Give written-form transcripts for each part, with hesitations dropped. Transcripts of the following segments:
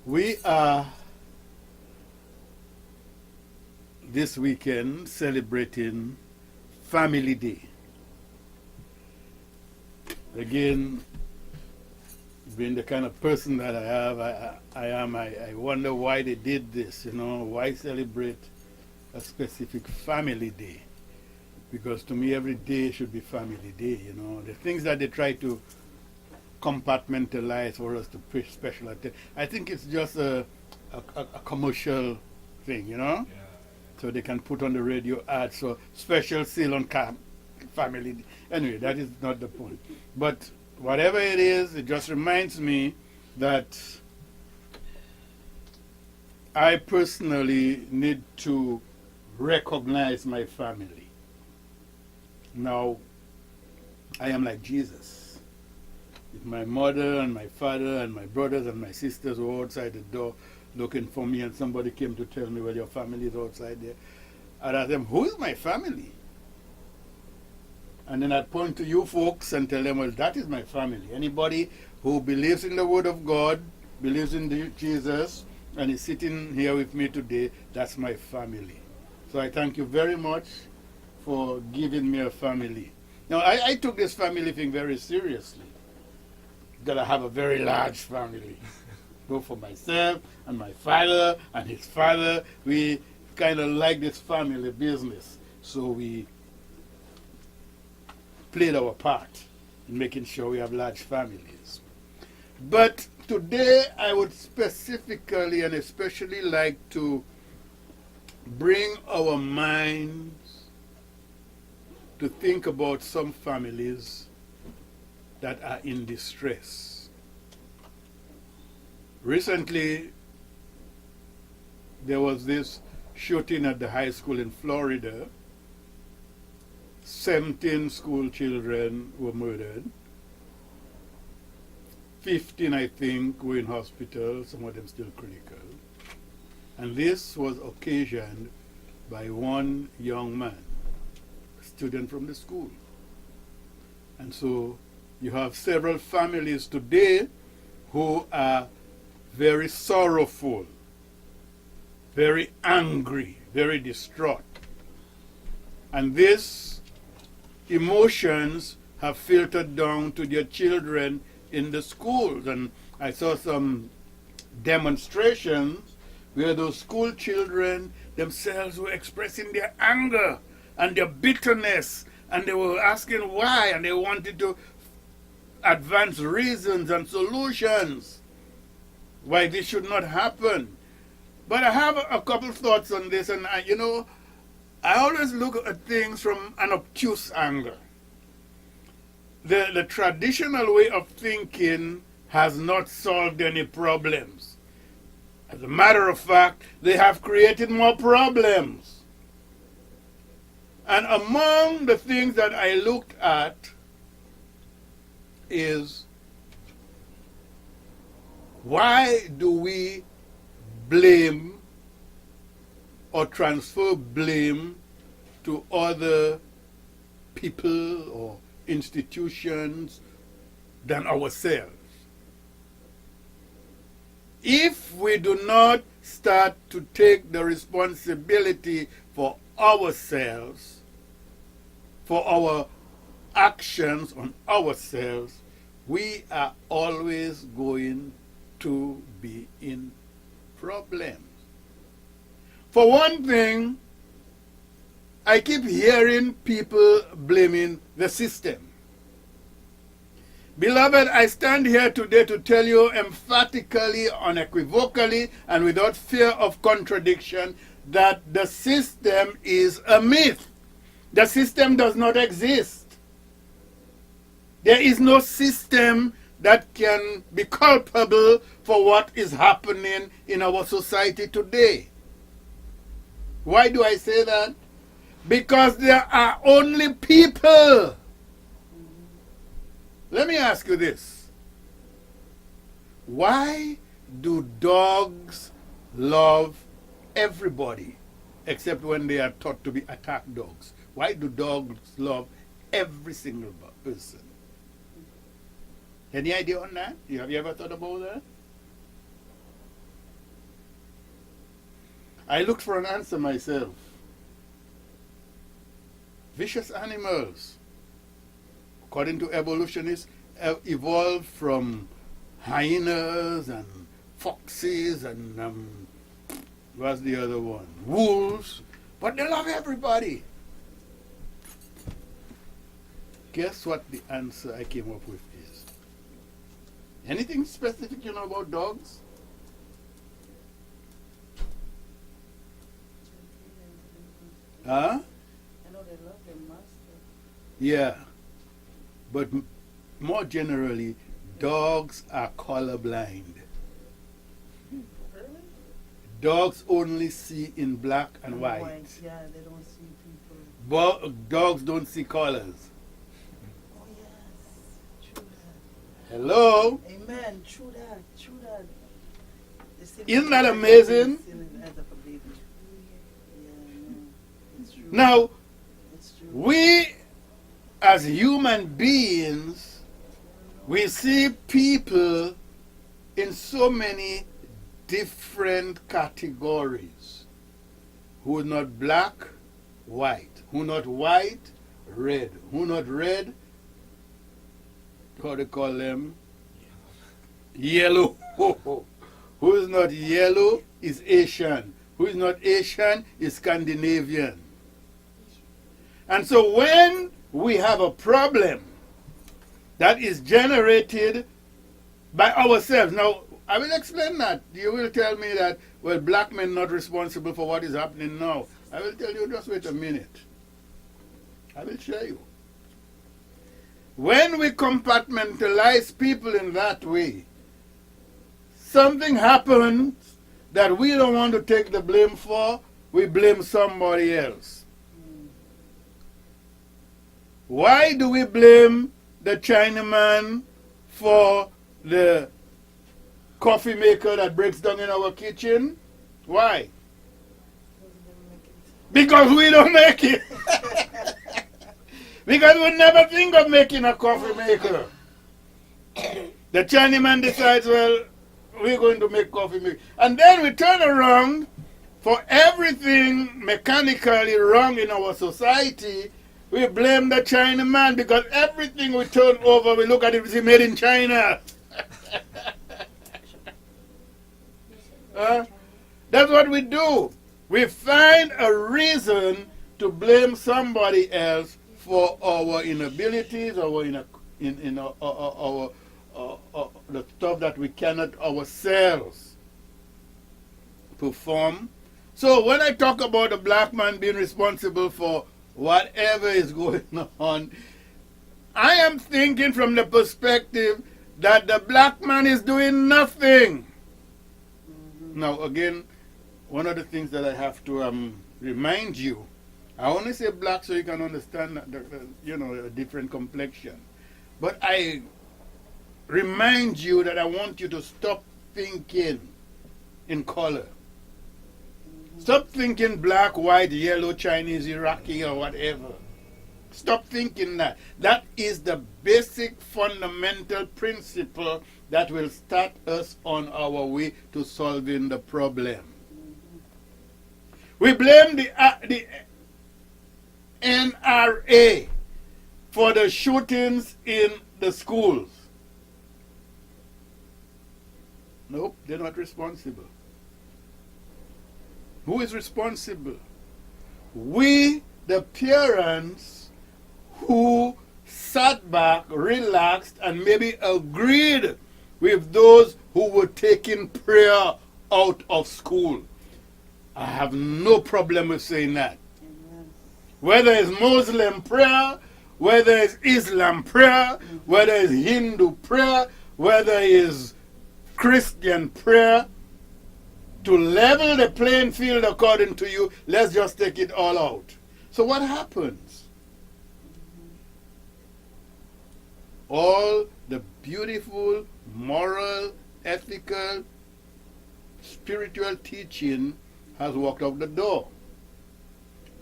We are this weekend celebrating Family Day. Again, being the kind of person that I wonder why they did this, why celebrate a specific family day? Because to me, every day should be family day, The things that they try to compartmentalize for us to pay special attention, I think it's just a commercial thing, Yeah. So they can put on the radio ads for special sale on family. Anyway, that is not the point. But whatever it is, it just reminds me that I personally need to recognize my family. Now, I am like Jesus. If my mother and my father and my brothers and my sisters were outside the door looking for me and somebody came to tell me, well, your family is outside there, I'd ask them, who is my family? And then I'd point to you folks and tell them, well, that is my family. Anybody who believes in the Word of God, believes in Jesus, and is sitting here with me today, that's my family. So I thank you very much for giving me a family. Now, I took this family thing very seriously. Got to have a very large family. Both for myself and my father and his father. We kind of like this family business. So we played our part in making sure we have large families. But today I would specifically and especially like to bring our minds to think about some families that are in distress. Recently, there was this shooting at the high school in Florida. 17 school children were murdered. 15, I think, were in hospital, some of them still critical. And this was occasioned by one young man, a student from the school. And so you have several families today who are very sorrowful, very angry, very distraught. And these emotions have filtered down to their children in the schools. And I saw some demonstrations where those school children themselves were expressing their anger and their bitterness, and they were asking why, and they wanted to advance reasons and solutions why this should not happen. But I have a couple thoughts on this, and I always look at things from an obtuse angle. The traditional way of thinking has not solved any problems. As a matter of fact, they have created more problems. And among the things that I looked at is, why do we blame or transfer blame to other people or institutions than ourselves? If we do not start to take the responsibility for ourselves, for our actions on ourselves, we are always going to be in problems. For one thing, I keep hearing people blaming the system. Beloved, I stand here today to tell you emphatically, unequivocally, and without fear of contradiction that the system is a myth. The system does not exist. There is no system that can be culpable for what is happening in our society today. Why do I say that? Because there are only people. Let me ask you this. Why do dogs love everybody except when they are taught to be attack dogs? Why do dogs love every single person? Any idea on that? Have you ever thought about that? I looked for an answer myself. Vicious animals, according to evolutionists, evolved from hyenas and foxes and what's the other one? Wolves. But they love everybody. Guess what the answer I came up with is? Anything specific you know about dogs? Huh? I know they love their master. Yeah. But more generally, dogs are colorblind. Really? Dogs only see in black and white. Yeah, they don't see people. Dogs don't see colors. Oh yes, true that. Hello? Amen. True that. True that. They say Isn't that people amazing? see in the eyes of a baby. Yeah, no, it's true. Now, It's true. we as human beings, we see people in so many different categories. Who are not black, white. Who not white, red. Who not red, how they call them? Yellow. Who is not yellow is Asian. Who is not Asian is Scandinavian. And so when we have a problem that is generated by ourselves. Now, I will explain that. You will tell me that, well, black men not responsible for what is happening now. I will tell you, just wait a minute. I will show you. When we compartmentalize people in that way, something happens that we don't want to take the blame for, we blame somebody else. Why do we blame the Chinaman for the coffee maker that breaks down in our kitchen? Why? Because we don't make it. Because we never think of making a coffee maker. The Chinaman decides, well, we're going to make coffee maker. And then we turn around for everything mechanically wrong in our society. We blame the Chinaman because everything we turn over, we look at it, we see made in China. That's what we do. We find a reason to blame somebody else for our inabilities, the stuff that we cannot ourselves perform. So when I talk about a black man being responsible for whatever is going on, I am thinking from the perspective that the black man is doing nothing. Now again, one of the things that I have to remind you, I only say black so you can understand a different complexion. But I remind you that I want you to stop thinking in color. Stop thinking black, white, yellow, Chinese, Iraqi, or whatever. Stop thinking that. That is the basic fundamental principle that will start us on our way to solving the problem. We blame the NRA for the shootings in the schools. Nope, they're not responsible. Who is responsible? We, the parents, who sat back, relaxed, and maybe agreed with those who were taking prayer out of school. I have no problem with saying that. Amen. Whether it's Muslim prayer, whether it's Islam prayer, whether it's Hindu prayer, whether it's Christian prayer, to level the playing field according to you, let's just take it all out. So what happens? All the beautiful, moral, ethical, spiritual teaching has walked out the door.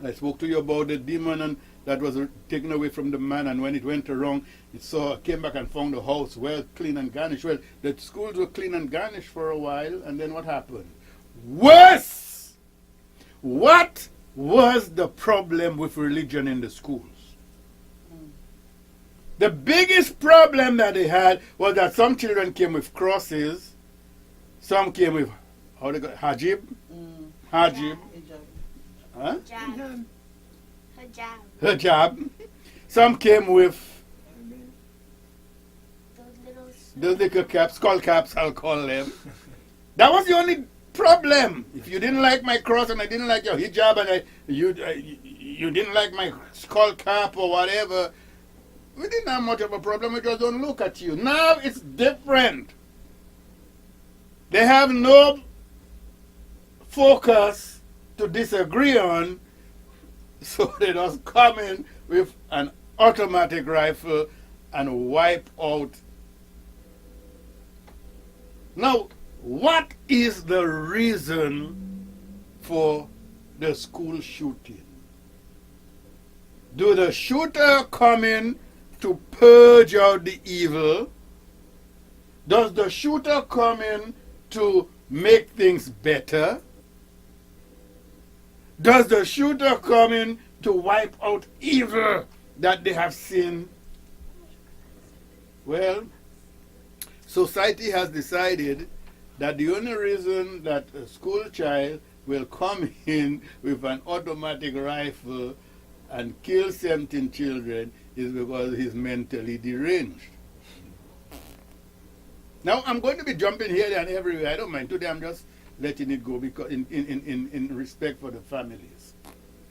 I spoke to you about the demon that was taken away from the man, and when it went wrong, it came back and found the house well clean and garnished. Well, the schools were clean and garnished for a while, and then what happened? Worse! What was the problem with religion in the schools? The biggest problem that they had was that some children came with crosses, some came with, how they got, hajib? Hajib. Huh? Hijab. Hijab. Hijab. Some came with those little caps, skull caps, I'll call them. That was the only problem. If you didn't like my cross and I didn't like your hijab and you didn't like my skull cap or whatever, we didn't have much of a problem. We just don't look at you. Now it's different. They have no focus to disagree on, so they just come in with an automatic rifle and wipe out. Now, what is the reason for the school shooting? Do the shooter come in to purge out the evil? Does the shooter come in to make things better? Does the shooter come in to wipe out evil that they have seen? Well, society has decided that the only reason that a school child will come in with an automatic rifle and kill 17 children is because he's mentally deranged. Now, I'm going to be jumping here and everywhere. I don't mind. Today, I'm just letting it go because in respect for the families.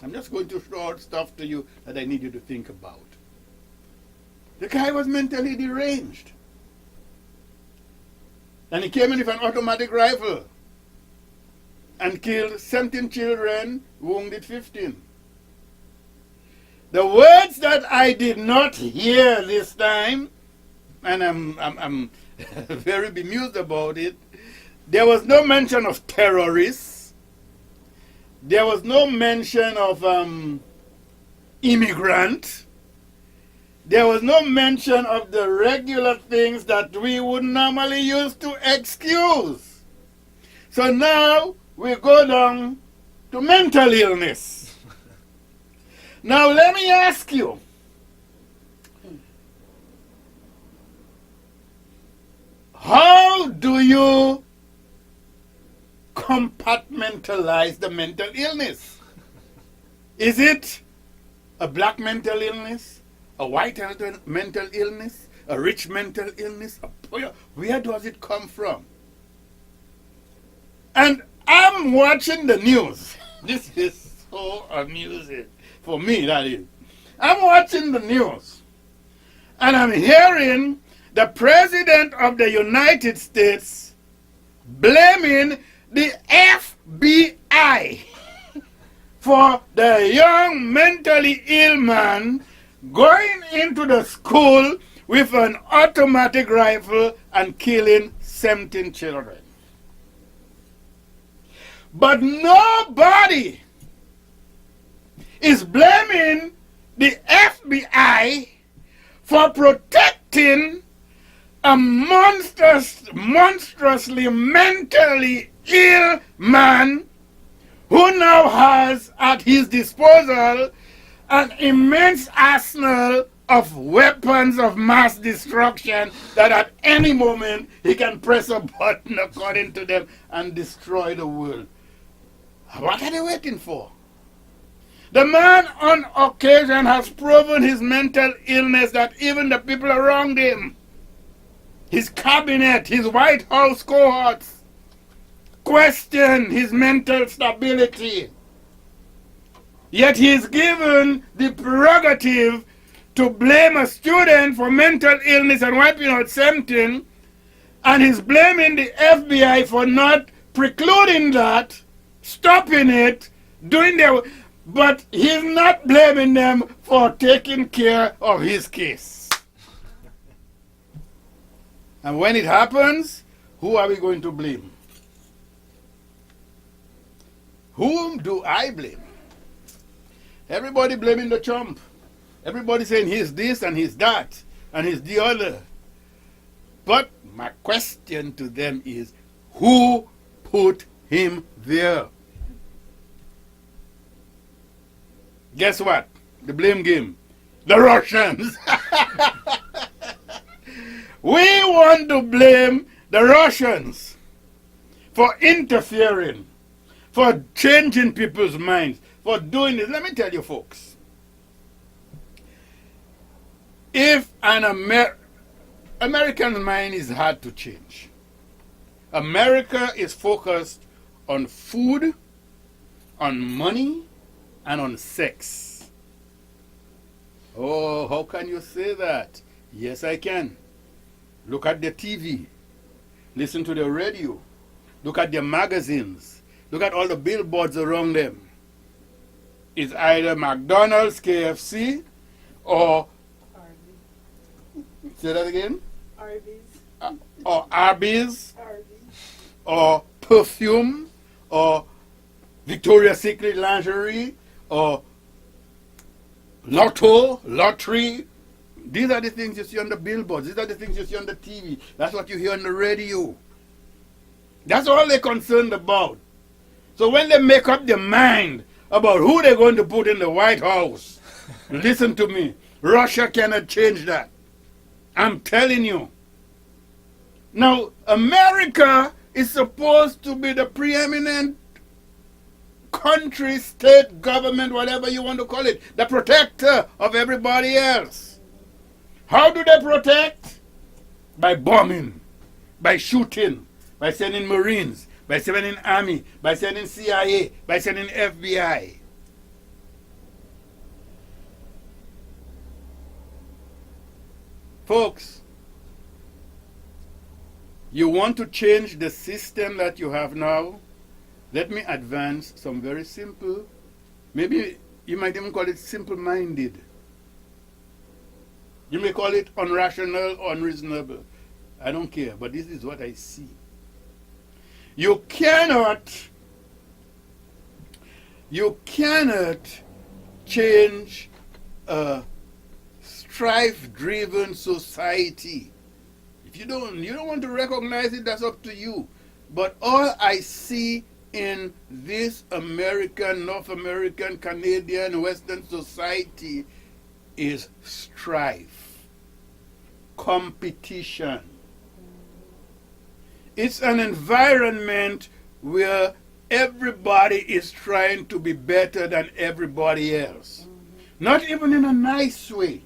I'm just going to throw out stuff to you that I need you to think about. The guy was mentally deranged. And he came in with an automatic rifle and killed 17 children, wounded 15. The words that I did not hear this time, and I'm very bemused about it, there was no mention of terrorists. There was no mention of immigrant. There was no mention of the regular things that we would normally use to excuse. So now we go down to mental illness. Now let me ask you, how do you compartmentalize the mental illness? Is it a black mental illness, a white mental illness, a rich mental illness? Where does it come from? And I'm watching the news. This is so amusing. For me, that is. I'm watching the news. And I'm hearing the President of the United States blaming the FBI for the young mentally ill man going into the school with an automatic rifle and killing 17 children. But nobody is blaming the FBI for protecting a monstrously mentally ill man who now has at his disposal an immense arsenal of weapons of mass destruction that at any moment he can press a button according to them and destroy the world. What are they waiting for? The man on occasion has proven his mental illness that even the people around him, his cabinet, his White House cohorts, question his mental stability. Yet he is given the prerogative to blame a student for mental illness and wiping out 17, and he's blaming the FBI for not precluding that, stopping it, doing their... But he's not blaming them for taking care of his case. And when it happens, who are we going to blame? Whom do I blame? Everybody blaming the Trump. Everybody saying he's this and he's that and he's the other. But my question to them is, who put him there? Guess what? The blame game. The Russians. We want to blame the Russians for interfering, for changing people's minds, for doing this. Let me tell you, folks. If an American mind is hard to change. America is focused on food, on money, and on sex. Oh, how can you say that? Yes, I can. Look at the TV. Listen to the radio. Look at the magazines. Look at all the billboards around them. It's either McDonald's, KFC, or... Say that again? Arby's. Or Arby's, Arby's. or perfume, or Victoria's Secret lingerie, or lottery. These are the things you see on the billboards. These are the things you see on the TV. That's what you hear on the radio. That's all they're concerned about. So when they make up their mind about who they're going to put in the White House, listen to me, Russia cannot change that. I'm telling you. Now, America is supposed to be the preeminent country, state, government, whatever you want to call it, the protector of everybody else. How do they protect? By bombing, by shooting, by sending Marines, by sending Army, by sending CIA, by sending FBI. Folks, you want to change the system that you have now? Let me advance some very simple, maybe you might even call it simple-minded. You may call it unrational or unreasonable. I don't care, but this is what I see. You cannot change a strife-driven society. If you don't want to recognize it, that's up to you. But all I see in this American, North American, Canadian, Western society is strife, competition. It's an environment where everybody is trying to be better than everybody else. Not even in a nice way.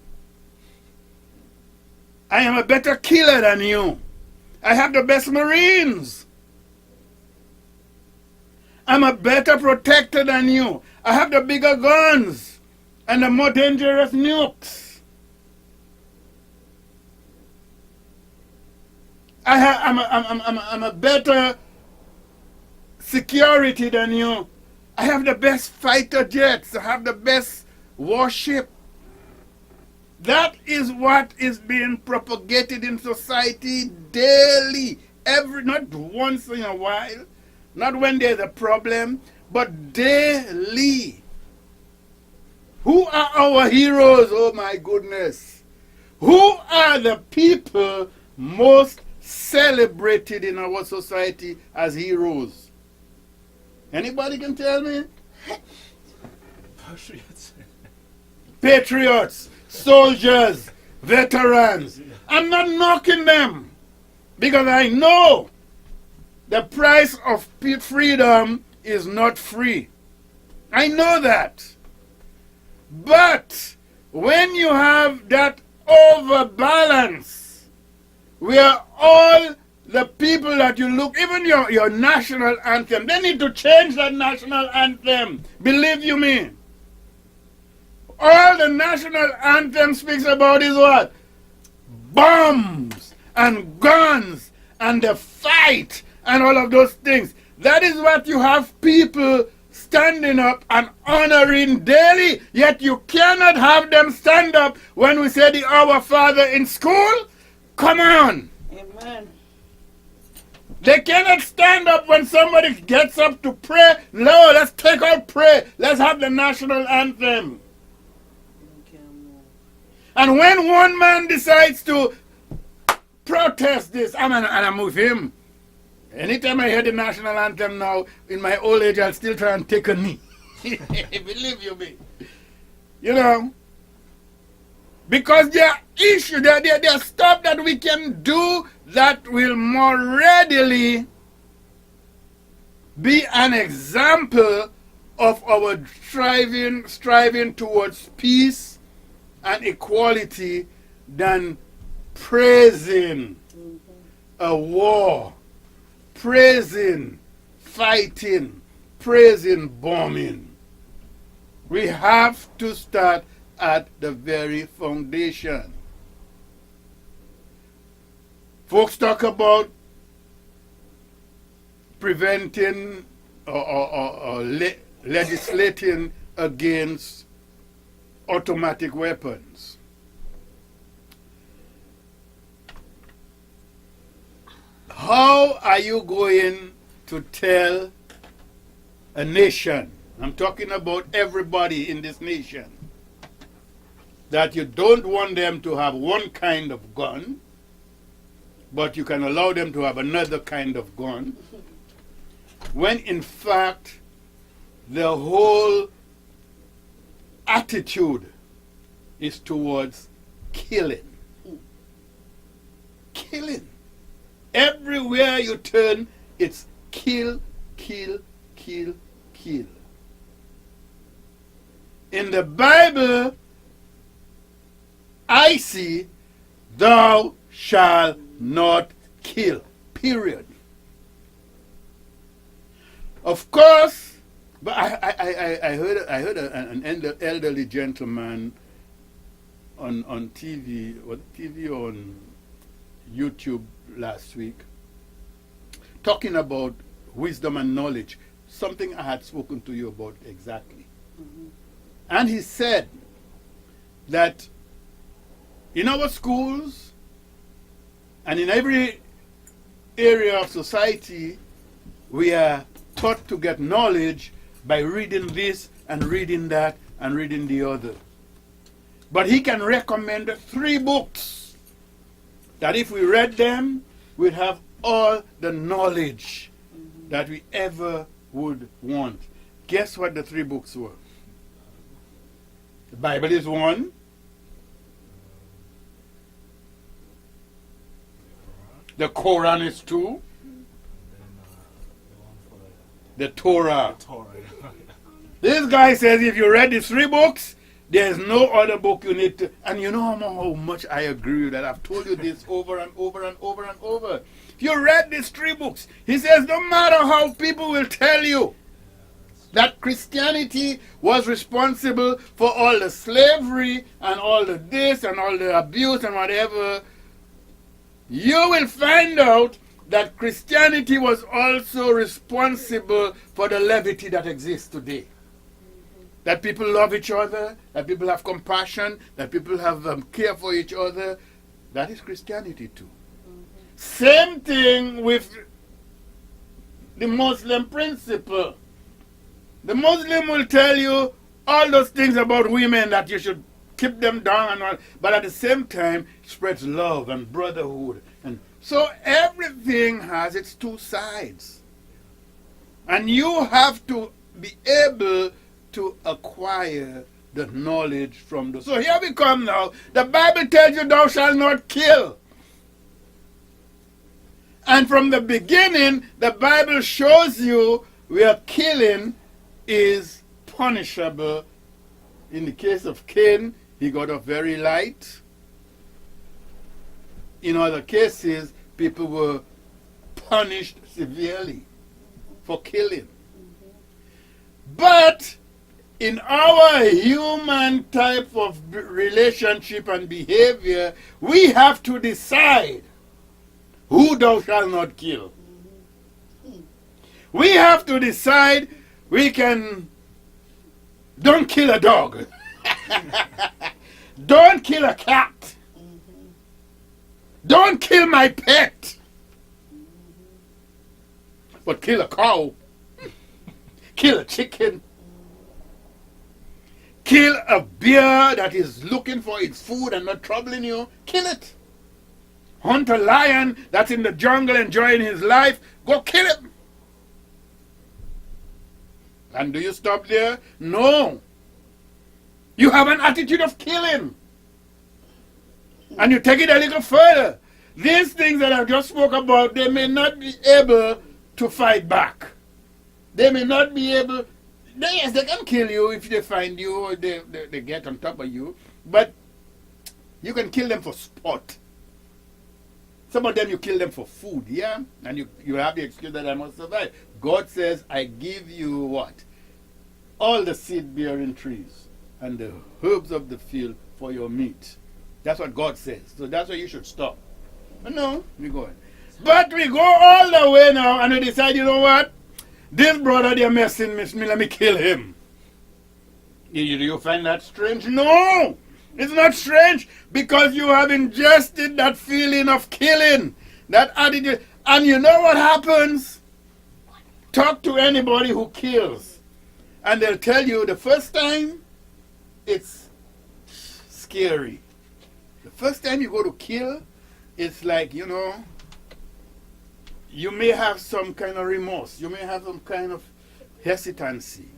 I am a better killer than you. I have the best Marines. I'm a better protector than you. I have the bigger guns and the more dangerous nukes. I'm a better security than you. I have the best fighter jets. I have the best warship. That is what is being propagated in society daily. Not once in a while, not when there's a problem, but daily. Who are our heroes? Oh my goodness. Who are the people most celebrated in our society as heroes? Anybody can tell me? Patriots, soldiers, veterans. I'm not knocking them because I know the price of freedom is not free. I know that. But when you have that overbalance, where all the people that you look, even your national anthem, they need to change that national anthem. Believe you me. All the national anthem speaks about is what? Bombs and guns and the fight and all of those things. That is what you have people standing up and honoring daily, yet you cannot have them stand up when we say the Our Father in school. Come on. Amen. They cannot stand up when somebody gets up to pray. No, let's take out prayer. Let's have the national anthem. And when one man decides to protest this, I'm with him. Anytime I hear the national anthem now, in my old age, I'll still try and take a knee. Believe you me. You know? Because there are issues, there are stuff that we can do that will more readily be an example of our striving towards peace and equality than praising a war, praising fighting, praising bombing. We have to start at the very foundation. Folks talk about preventing or legislating against automatic weapons. How are you going to tell a nation, I'm talking about everybody in this nation, that you don't want them to have one kind of gun, but you can allow them to have another kind of gun, when in fact the whole attitude is towards killing? Killing. Everywhere you turn, it's kill, kill, kill, kill. In the Bible, I see, thou shalt not kill, period. Of course, but I heard an elderly gentleman on TV, on YouTube last week, talking about wisdom and knowledge, something I had spoken to you about exactly. And he said that in our schools and in every area of society, we are taught to get knowledge by reading this and reading that and reading the other. But he can recommend 3 books that if we read them, we'd have all the knowledge that we ever would want. Guess what the 3 books were? The Bible is one. The Quran is 2. The Torah. This guy says if you read these 3 books, there's no other book you need to. And you know how much I agree with that. I've told you this over and over and over and over. If you read these 3 books, he says no matter how people will tell you that Christianity was responsible for all the slavery and all the this and all the abuse and whatever, you will find out that Christianity was also responsible for the levity that exists today. That people love each other, that people have compassion, that people have care for each other. That is Christianity too. Same thing with the Muslim principle. The Muslim will tell you all those things about women, that you should keep them down and all, but at the same time spreads love and brotherhood. And so everything has its 2 sides. And you have to be able to acquire the knowledge from those. So here we come now. The Bible tells you thou shalt not kill. And from the beginning, the Bible shows you where killing is punishable. In the case of Cain, he got off very light. In other cases, people were punished severely for killing. But in our human type of relationship and behavior, we have to decide who thou shalt not kill. We have to decide. We can, don't kill a dog. Don't kill a cat. Don't kill my pet. But kill a cow. Kill a chicken. Kill a bear that is looking for its food and not troubling you. Kill it. Hunt a lion that's in the jungle enjoying his life. Go kill him. And do you stop there? No. You have an attitude of killing. And you take it a little further. These things that I just spoke about, they may not be able to fight back. They may not be able... Yes, they can kill you if they find you or they get on top of you. But you can kill them for sport. Some of them you kill them for food, yeah? And you have the excuse that I must survive. God says, I give you what? All the seed-bearing trees and the herbs of the field for your meat. That's what God says. So that's why you should stop. But no, we go on. But we go all the way now and we decide, you know what? This brother, they're messing with me, let me kill him. Do you find that strange? No! It's not strange because you have ingested that feeling of killing, that attitude. And you know what happens? Talk to anybody who kills. And they'll tell you the first time, it's scary. The first time you go to kill, it's like, you know, you may have some kind of remorse. You may have some kind of hesitancy.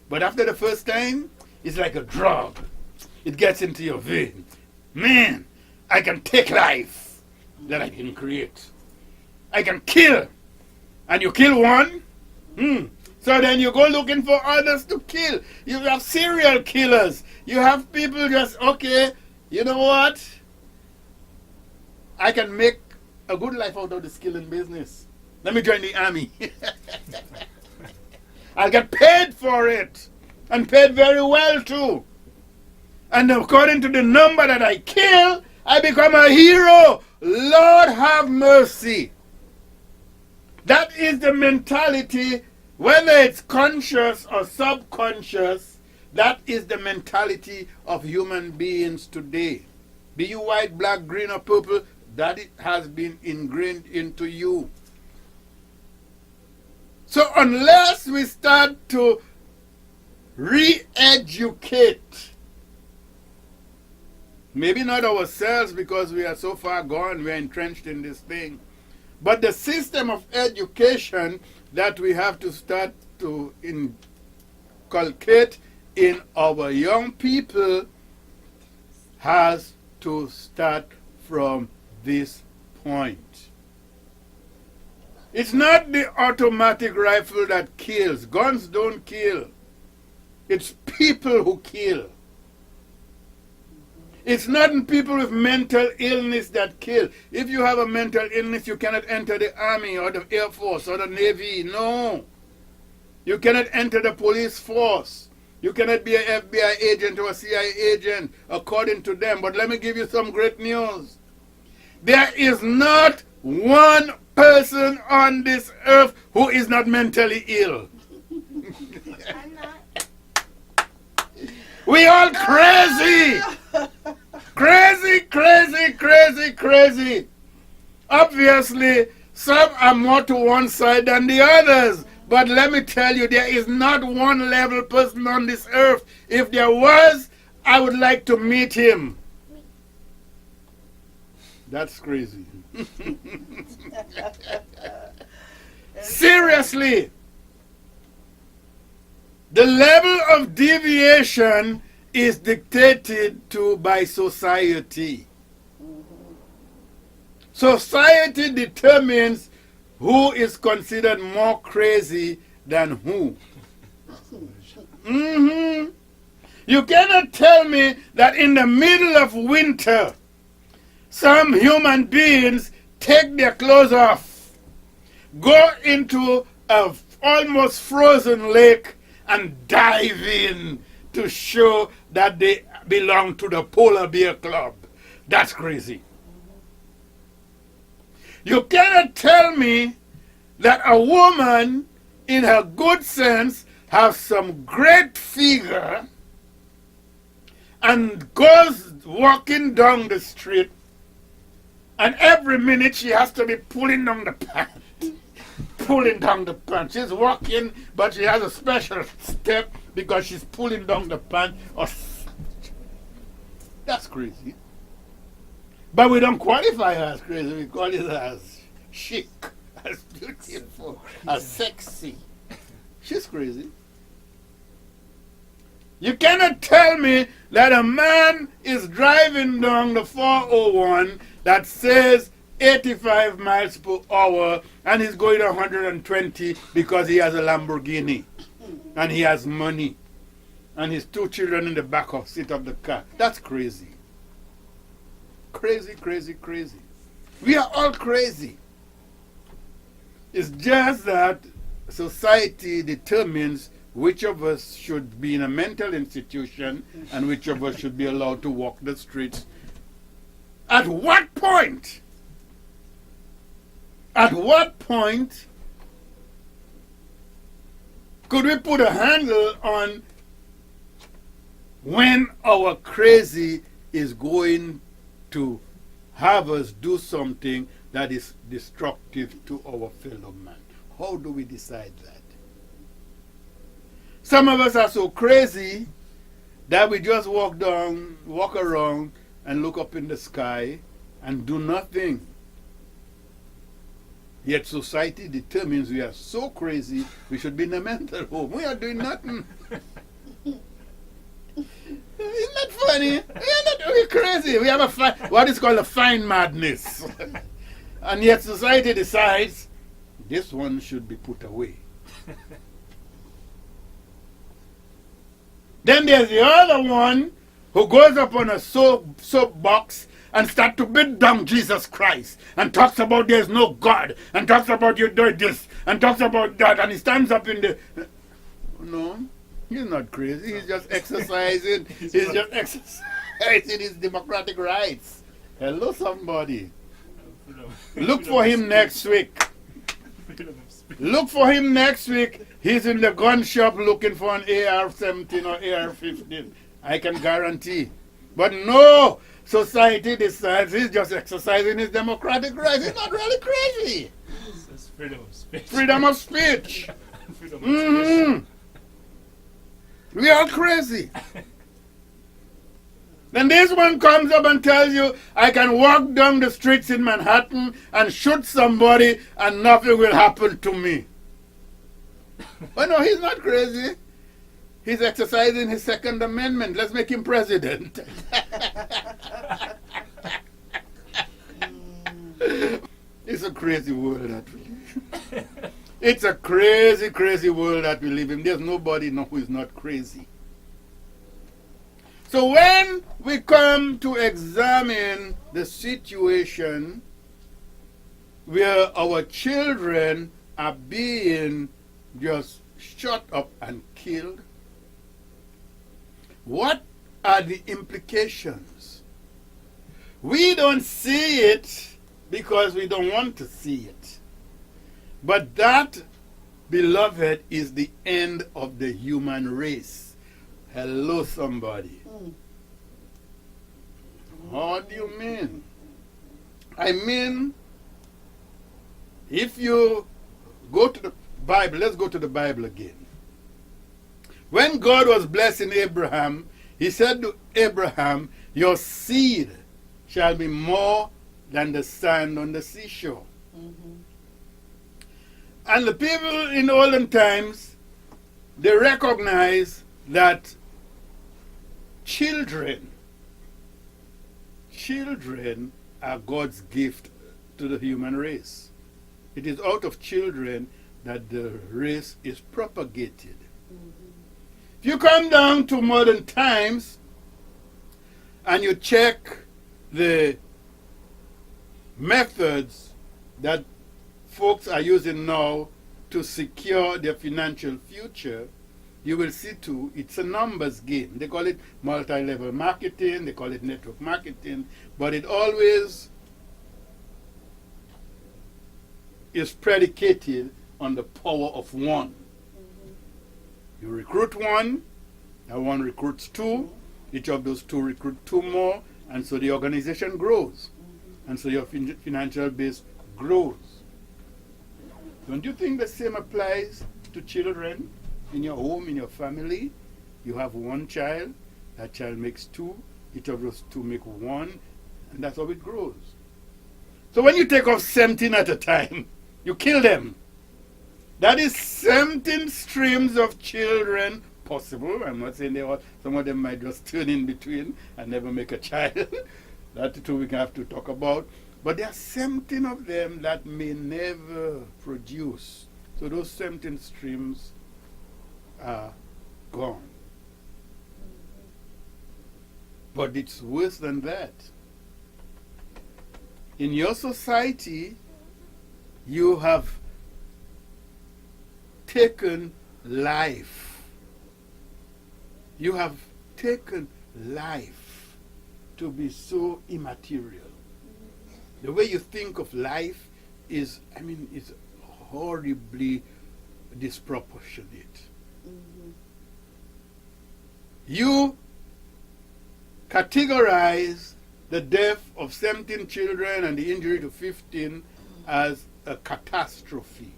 But after the first time, it's like a drug. It gets into your veins. Man, I can take life that I didn't create. I can kill. And you kill one, so then you go looking for others to kill. You have serial killers. You have people just, okay, you know what? I can make a good life out of this killing business. Let me join the army. I'll get paid for it. And paid very well too. And according to the number that I kill, I become a hero. Lord have mercy. That is the mentality, whether it's conscious or subconscious, that is the mentality of human beings today. Be you white, black, green or purple, that it has been ingrained into you. So unless we start to re-educate, maybe not ourselves because we are so far gone, we are entrenched in this thing, but the system of education that we have to start to inculcate in our young people has to start from this point. It's not the automatic rifle that kills. Guns don't kill. It's people who kill. It's not people with mental illness that kill. If you have a mental illness, you cannot enter the army or the air force or the navy. No. You cannot enter the police force. You cannot be an FBI agent or a CIA agent according to them. But let me give you some great news. There is not one person on this earth who is not mentally ill. I'm not. We all crazy. Crazy, crazy, crazy, crazy. Obviously, some are more to one side than the others. But let me tell you, there is not one level person on this earth. If there was, I would like to meet him. That's crazy. Seriously. The level of deviation is dictated to by society. Society determines who is considered more crazy than who. You cannot tell me that in the middle of winter, some human beings take their clothes off, go into a almost frozen lake and dive in to show that they belong to the Polar Bear Club. That's crazy. You cannot tell me that a woman in her good sense has some great figure and goes walking down the street and every minute she has to be pulling down the pants. Pulling down the pants. She's walking, but she has a special step because she's pulling down the pants. That's crazy. But we don't qualify her as crazy. We call it as chic, as beautiful, as sexy. She's crazy. You cannot tell me that a man is driving down the 401 that says 85 miles per hour and he's going 120 because he has a Lamborghini and he has money and his 2 children in the back of seat of the car. That's crazy. Crazy, crazy, crazy. We are all crazy. It's just that society determines which of us should be in a mental institution and which of us should be allowed to walk the streets. At what point? At what point could we put a handle on when our crazy is going to have us do something that is destructive to our fellow man? How do we decide that? Some of us are so crazy that we just walk around and look up in the sky and do nothing. Yet society determines we are so crazy we should be in a mental home. We are doing nothing. Isn't that funny? We're crazy. We have what is called a fine madness. And yet society decides this one should be put away. Then there's the other one who goes up on a soapbox and start to beat down Jesus Christ and talks about there's no God and talks about you doing this and talks about that, and he stands up in the... No, he's not crazy. He's just exercising. He's just exercising his democratic rights. Hello, somebody. Look for him next week. Look for him next week. He's in the gun shop looking for an AR-17 or AR-15. I can guarantee. But no, society decides he's just exercising his democratic rights. He's not really crazy. It's freedom of speech. Freedom of speech. Freedom of expression. We are crazy. Then this one comes up and tells you, I can walk down the streets in Manhattan and shoot somebody and nothing will happen to me. But no, he's not crazy. He's exercising his Second Amendment. Let's make him president. It's a crazy world that we live in. It's a crazy, crazy world that we live in. There's nobody who is not crazy. So when we come to examine the situation where our children are being just shot up and killed, what are the implications? We don't see it because we don't want to see it. But that, beloved, is the end of the human race. Hello, somebody. What do you mean? I mean, if you go to the Bible, let's go to the Bible again. When God was blessing Abraham, he said to Abraham, your seed shall be more than the sand on the seashore. Mm-hmm. And the people in olden times, they recognize that children are God's gift to the human race. It is out of children that the race is propagated. Mm-hmm. If you come down to modern times and you check the methods that folks are using now to secure their financial future, you will see too, it's a numbers game. They call it multi-level marketing, they call it network marketing, but it always is predicated on the power of one. Mm-hmm. You recruit one, and one recruits two, each of those two recruit two more, and so the organization grows. Mm-hmm. And so your financial base grows. Don't you think the same applies to children? In your home, in your family, you have one child, that child makes two, each of those two make one, and that's how it grows. So when you take off 17 at a time, you kill them. That is 17 streams of children possible. I'm not saying they all, some of them might just turn in between and never make a child. That's the two we have to talk about. But there are 17 of them that may never produce. So those 17 streams are gone. But it's worse than that. In your society, you have taken life. You have taken life to be so immaterial. The way you think of life is, is horribly disproportionate. You categorize the death of 17 children and the injury to 15 as a catastrophe.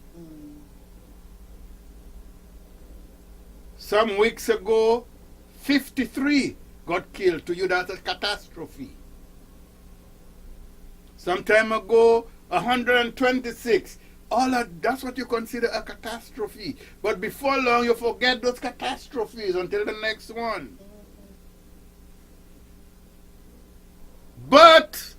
Some weeks ago, 53 got killed. To you, that's a catastrophe. Some time ago, 126. That's what you consider a catastrophe. But before long, you forget those catastrophes until the next one. But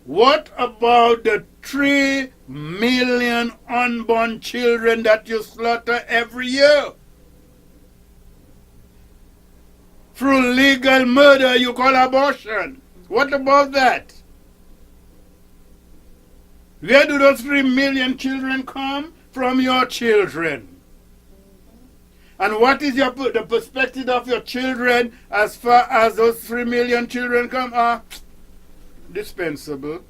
what about the 3 million unborn children that you slaughter every year? Through legal murder you call abortion. What about that? Where do those 3 million children come? From your children. And what is the perspective of your children as far as those 3 million children come? Dispensable.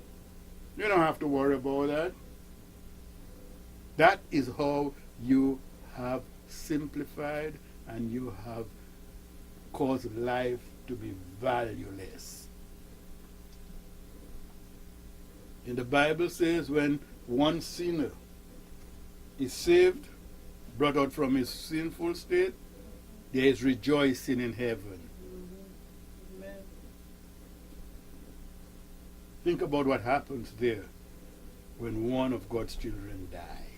You don't have to worry about that. That is how you have simplified and you have caused life to be valueless. And the Bible says when one sinner is saved, brought out from his sinful state, there is rejoicing in heaven. Amen. Think about what happens there when one of God's children die.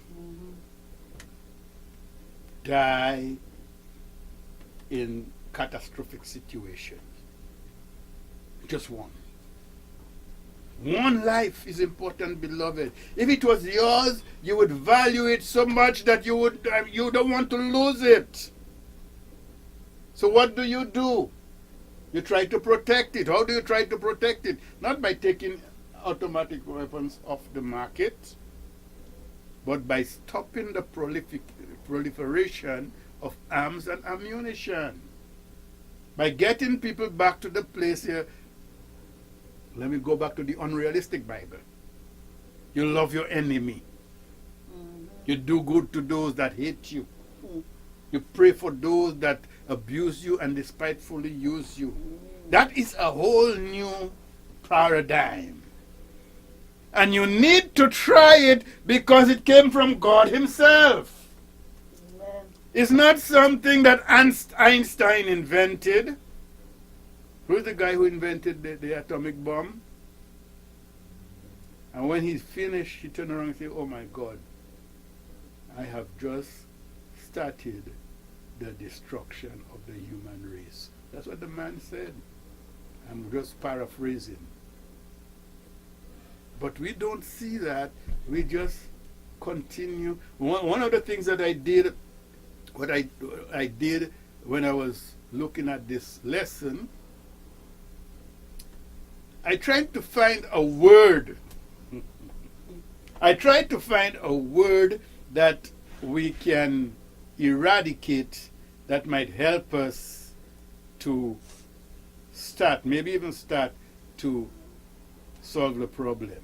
Die in catastrophic situations. Just one. One life is important, beloved. If it was yours, you would value it so much that you don't want to lose it. So what do? You try to protect it. How do you try to protect it? Not by taking automatic weapons off the market, but by stopping the proliferation of arms and ammunition. By getting people back to the place here. Let me go back to the unrealistic Bible. You love your enemy. You do good to those that hate you. You pray for those that abuse you and despitefully use you. That is a whole new paradigm. And you need to try it because it came from God himself. Amen. It's not something that Einstein invented. Who's the guy who invented the atomic bomb? And when he's finished, he turned around and said, oh my God, I have just started the destruction of the human race. That's what the man said. I'm just paraphrasing. But we don't see that. We just continue. One of the things that I did, what I did when I was looking at this lesson, I tried to find a word. I tried to find a word that we can eradicate that might help us to maybe even start to solve the problem.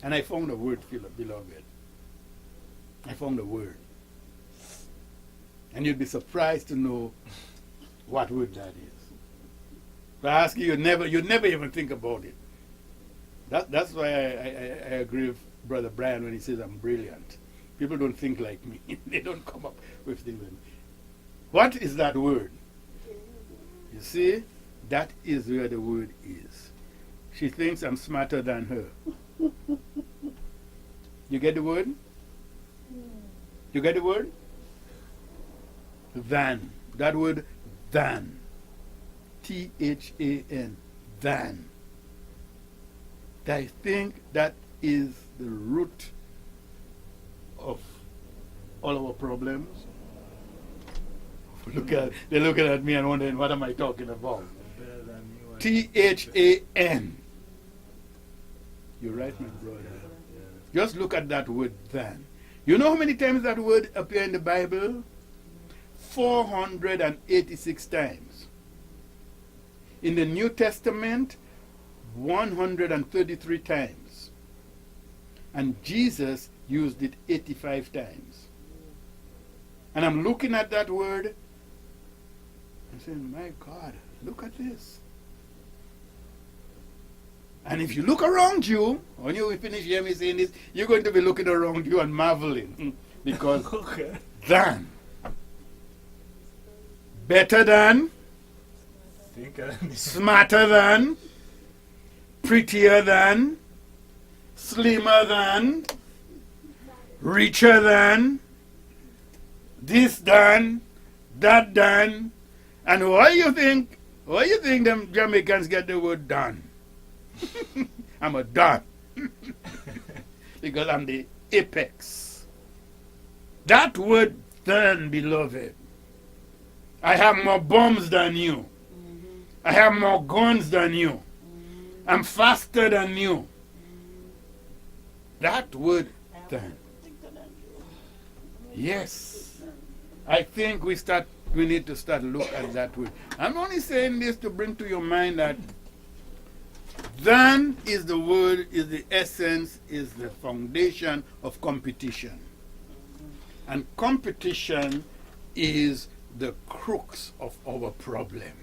And I found a word, beloved. I found a word. And you'd be surprised to know what word that is. If I ask you, you'd never even think about it. That's why I agree with Brother Brian when he says I'm brilliant. People don't think like me. They don't come up with things like me. What is that word? You see, that is where the word is. She thinks I'm smarter than her. You get the word? You get the word? Than. That word than. T-H-A-N. Than. I think that is the root of all our problems. They're looking at me and wondering, what am I talking about? Better than you. T-H-A-N. You're right, my brother. Yeah. Just look at that word than. You know how many times that word appears in the Bible? 486 times. In the New Testament, 133 times. And Jesus used it 85 times. And I'm looking at that word and saying, my God, look at this. And if you look around you, when you finish hearing me saying this, you're going to be looking around you and marveling. Because Okay. than, better than, Think smarter than, prettier than, slimmer than, richer than, this than, that than. And why you think them Jamaicans get the word done? I'm a don. Because I'm the apex. That word then, beloved. I have more bombs than you. I have more guns than you. I'm faster than you. That word then. Yes. I think we need to start look at that word. I'm only saying this to bring to your mind that than is the word, is the essence, is the foundation of competition. And competition is the crux of our problem.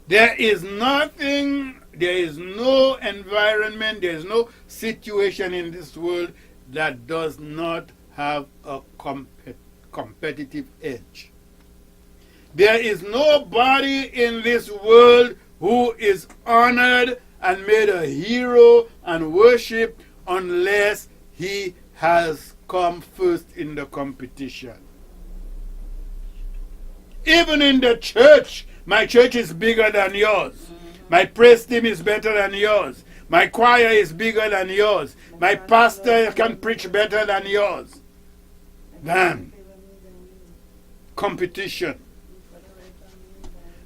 There is nothing, there is no environment, there is no situation in this world that does not have a competitive edge. There is nobody in this world who is honored and made a hero and worshipped unless he has come first in the competition. Even in the church, my church is bigger than yours. My praise team is better than yours. My choir is bigger than yours. My pastor can preach better than yours. Then, competition.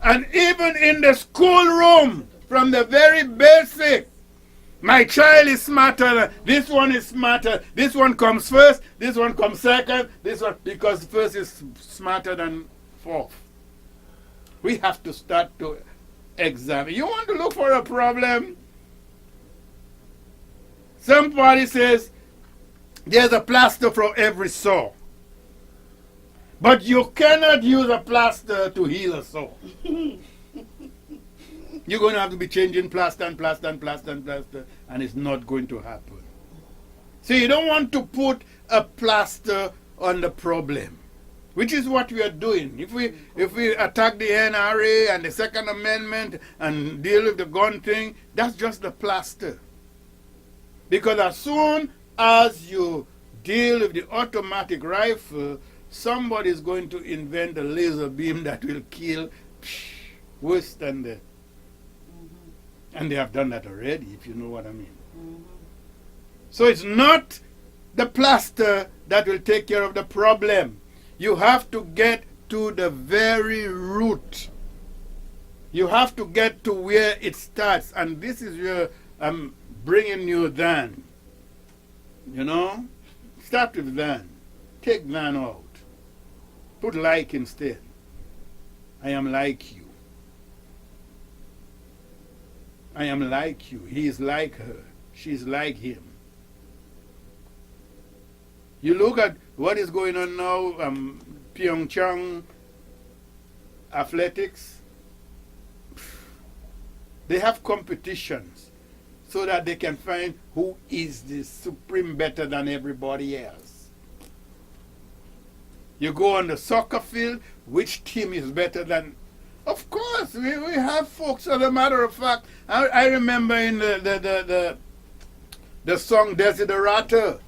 And even in the schoolroom, from the very basic, my child is smarter, this one is smarter, this one comes first, this one comes second, this one, because first is smarter than fourth. We have to start to examine. You want to look for a problem? Somebody says, there's a plaster for every sore. But you cannot use a plaster to heal a sore. You're going to have to be changing plaster and plaster and plaster and plaster, and it's not going to happen. So you don't want to put a plaster on the problem, which is what we are doing. If we attack the NRA and the Second Amendment and deal with the gun thing, that's just the plaster. Because as soon as you deal with the automatic rifle, somebody is going to invent a laser beam that will kill worse than the... And they have done that already, if you know what I mean. So it's not the plaster that will take care of the problem. You have to get to the very root. You have to get to where it starts. And this is where I'm bringing you then. You know? Start with then. Take then out. Put like instead. I am like you. I am like you. He is like her. She is like him. You look at what is going on now, Pyeongchang athletics. They have competitions so that they can find who is the supreme better than everybody else. You go on the soccer field, which team is better than... Of course, we have folks. As a matter of fact, I remember in the song Desiderata,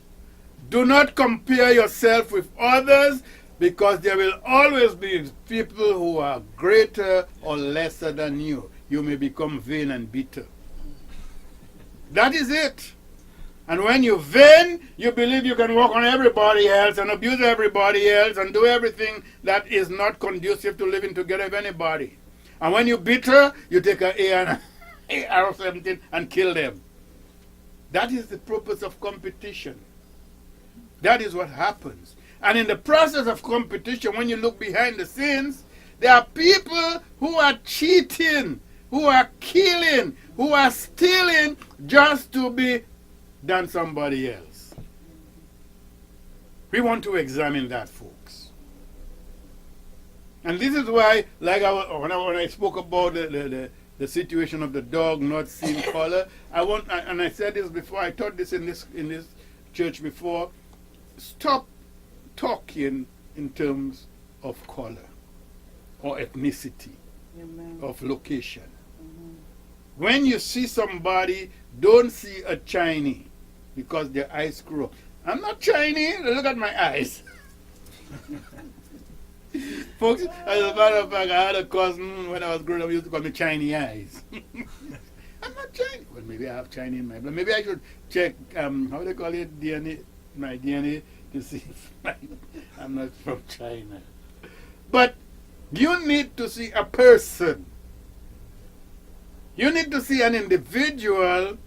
do not compare yourself with others, Because there will always be people who are greater or lesser than you. You may become vain and bitter. That is it. And when you're vain, you believe you can walk on everybody else and abuse everybody else and do everything that is not conducive to living together with anybody. And when you're bitter, you take an AR-17 and kill them. That is the purpose of competition. That is what happens. And in the process of competition, when you look behind the scenes, there are people who are cheating, who are killing, who are stealing just to be than somebody else. We want to examine that, folks. And this is why, like when I spoke about the situation of the dog not seeing color, and I said this before, I taught this in this church before, stop talking in terms of color or ethnicity, Amen. of location. When you see somebody, don't see a Chinese because their eyes screw up. I'm not Chinese, look at my eyes. Folks, as a matter of fact, I had a cousin when I was growing up, he used to call me Chinese eyes. I'm not Chinese. Well, maybe I have Chinese in my blood. Maybe I should check, how do they call it, DNA, my DNA, to see if I'm not from China. But you need to see a person. You need to see an individual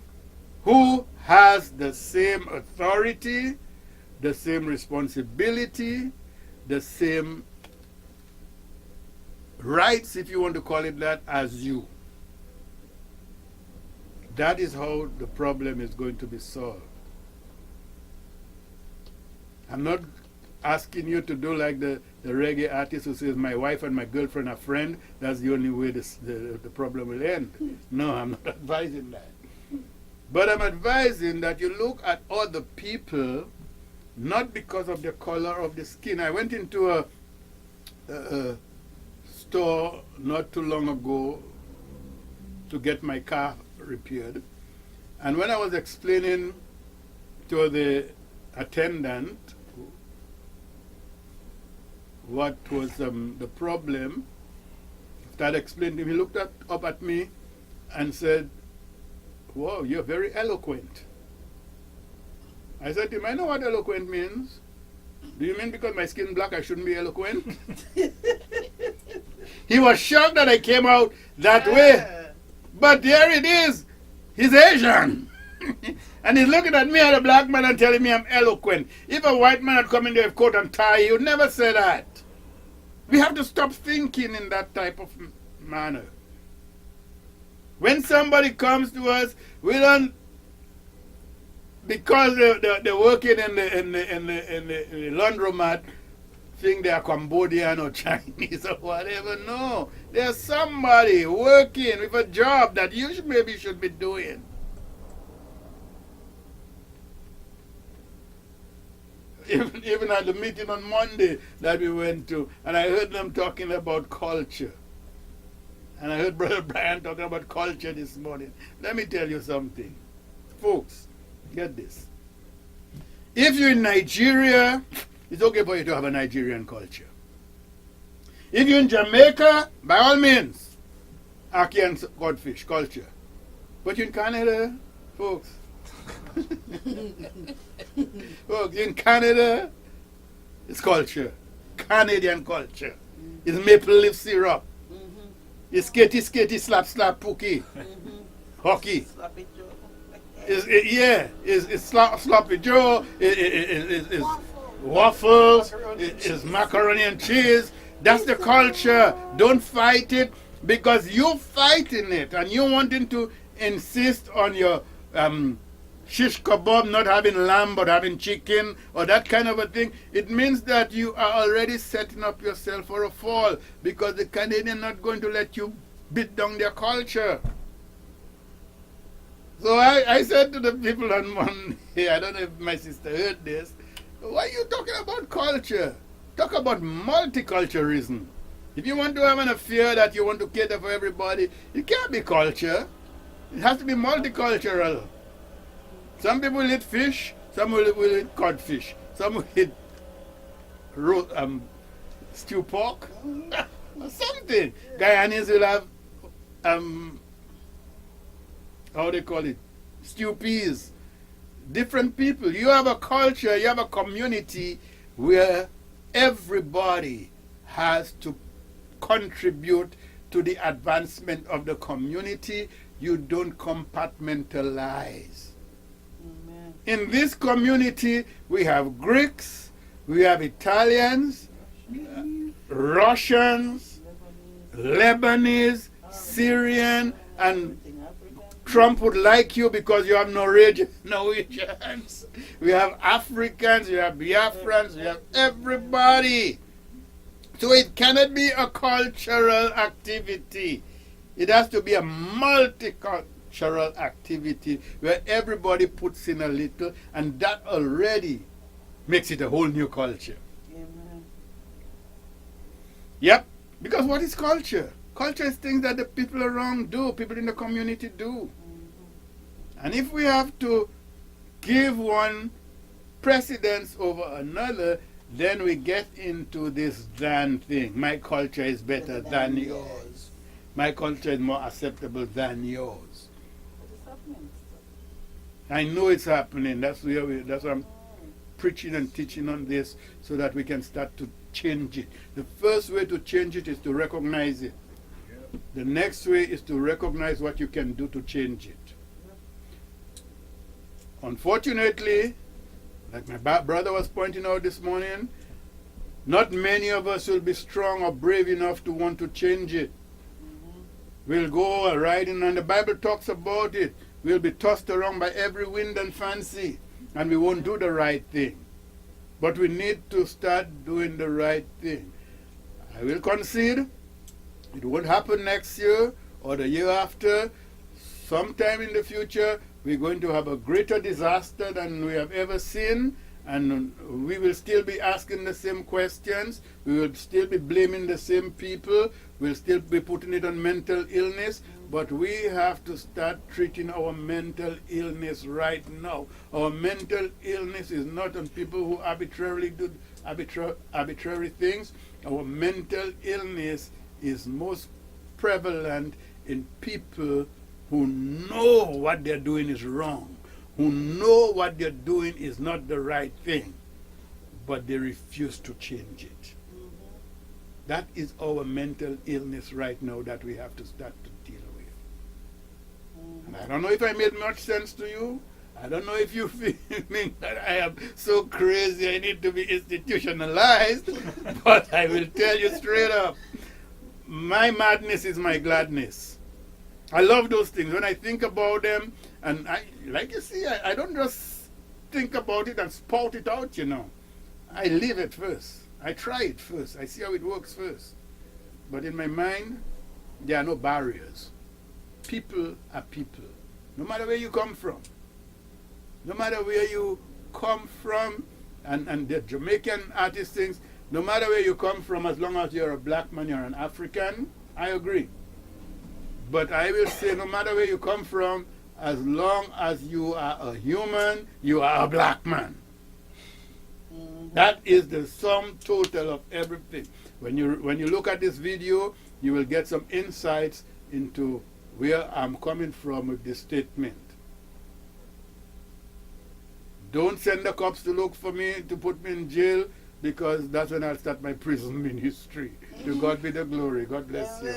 who has the same authority, the same responsibility, the same rights, if you want to call it that, as you. That is how the problem is going to be solved. I'm not asking you to do like the reggae artist who says, my wife and my girlfriend are friends, that's the only way the problem will end. No, I'm not advising that. But I'm advising that you look at other people, not because of the color of the skin. I went into a store not too long ago to get my car repaired. And when I was explaining to the attendant what was the problem, after I explained to him, he looked up at me and said, "Whoa, you're very eloquent." I said to him, "I know what eloquent means. Do you mean because my skin black I shouldn't be eloquent?" He was shocked that I came out that way. But there it is. He's Asian. And he's looking at me as a black man and telling me I'm eloquent. If a white man had come in there with coat and tie, he would never say that. We have to stop thinking in that type of manner. When somebody comes to us, we don't, because they're working in the laundromat, think they are Cambodian or Chinese or whatever. No, there's somebody working with a job that you maybe should be doing. Even at the meeting on Monday that we went to, and I heard them talking about culture. And I heard Brother Brian talking about culture this morning. Let me tell you something. Folks, get this. If you're in Nigeria, it's okay for you to have a Nigerian culture. If you're in Jamaica, by all means, ackee and codfish culture. But you're in Canada, folks. Folks, in Canada, it's culture. Canadian culture. It's maple leaf syrup. It's skitty, slap, pookie. Hockey. Sloppy Joe. It's sloppy Joe. It's waffles. It's macaroni and cheese. That's the culture. Don't fight it because you're fighting it and you're wanting to insist on your shish kebab not having lamb but having chicken or that kind of a thing. It means that you are already setting up yourself for a fall because the Canadians are not going to let you beat down their culture. So I said to the people on Monday, I don't know if my sister heard this, why are you talking about culture? Talk about multiculturalism. If you want to have an affair that you want to cater for everybody, it can't be culture. It has to be multicultural. Some people will eat fish, some will eat codfish, some will eat stew pork, or something. Guyanese will have, how they call it, stew peas. Different people. You have a culture, you have a community where everybody has to contribute to the advancement of the community. You don't compartmentalize. Amen. In this community, we have Greeks, we have Italians, Russians, Lebanese, Syrian, and Everything African. Trump would like you because you have Norwegians. We have Africans, we have Biafrans, we have everybody. So it cannot be a cultural activity. It has to be a multicultural activity where everybody puts in a little, and that already makes it a whole new culture. Amen. Yep. Because what is culture? Culture is things that the people around do, people in the community do. And if we have to give one precedence over another, then we get into this than thing. My culture is better than yours. My culture is more acceptable than yours. What is happening? I know it's happening. That's why I'm preaching and teaching on this, so that we can start to change it. The first way to change it is to recognize it. The next way is to recognize what you can do to change it. Unfortunately, like my brother was pointing out this morning, not many of us will be strong or brave enough to want to change it. We'll go riding, and the Bible talks about it. We'll be tossed around by every wind and fancy, and we won't do the right thing. But we need to start doing the right thing. I will concede it won't happen next year or the year after. Sometime in the future, we're going to have a greater disaster than we have ever seen, and we will still be asking the same questions. We will still be blaming the same people. We'll still be putting it on mental illness. But we have to start treating our mental illness right now. Our mental illness is not on people who arbitrarily do arbitrary things. Our mental illness is most prevalent in people who know what they're doing is wrong, who know what they're doing is not the right thing, but they refuse to change it. That is our mental illness right now that we have to start to deal with. And I don't know if I made much sense to you. I don't know if you think that I am so crazy I need to be institutionalized, but I will tell you straight up, my madness is my gladness. I love those things. When I think about them, and like you see, I don't just think about it and spout it out, you know. I live it first. I try it first. I see how it works first. But in my mind, there are no barriers. People are people. No matter where you come from. No matter where you come from, and the Jamaican artist thinks, no matter where you come from, as long as you're a black man, you're an African, I agree. But I will say, no matter where you come from, as long as you are a human, you are a black man. That is the sum total of everything. When you look at this video, you will get some insights into where I'm coming from with this statement. Don't send the cops to look for me, to put me in jail, because that's when I'll start my prison ministry. To God be the glory. God bless you.